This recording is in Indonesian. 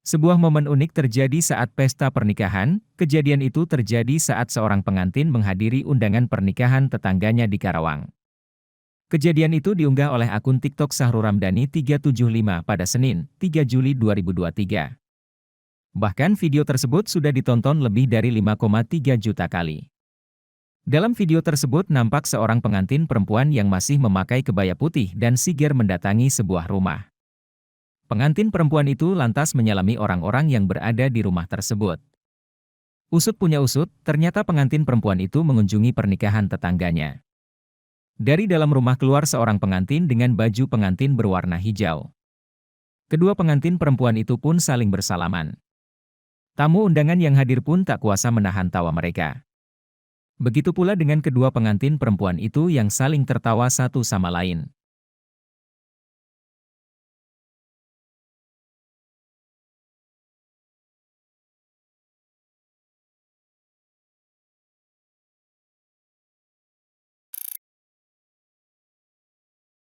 Sebuah momen unik terjadi saat pesta pernikahan. Kejadian itu terjadi saat seorang pengantin menghadiri undangan pernikahan tetangganya di Karawang. Kejadian itu diunggah oleh akun TikTok Syahrul Ramdhani 375 pada Senin, 3 Juli 2023. Bahkan video tersebut sudah ditonton lebih dari 5,3 juta kali. Dalam video tersebut nampak seorang pengantin perempuan yang masih memakai kebaya putih dan sigir mendatangi sebuah rumah. Pengantin perempuan itu lantas menyalami orang-orang yang berada di rumah tersebut. Usut punya usut, ternyata pengantin perempuan itu mengunjungi pernikahan tetangganya. Dari dalam rumah keluar seorang pengantin dengan baju pengantin berwarna hijau. Kedua pengantin perempuan itu pun saling bersalaman. Tamu undangan yang hadir pun tak kuasa menahan tawa mereka. Begitu pula dengan kedua pengantin perempuan itu yang saling tertawa satu sama lain.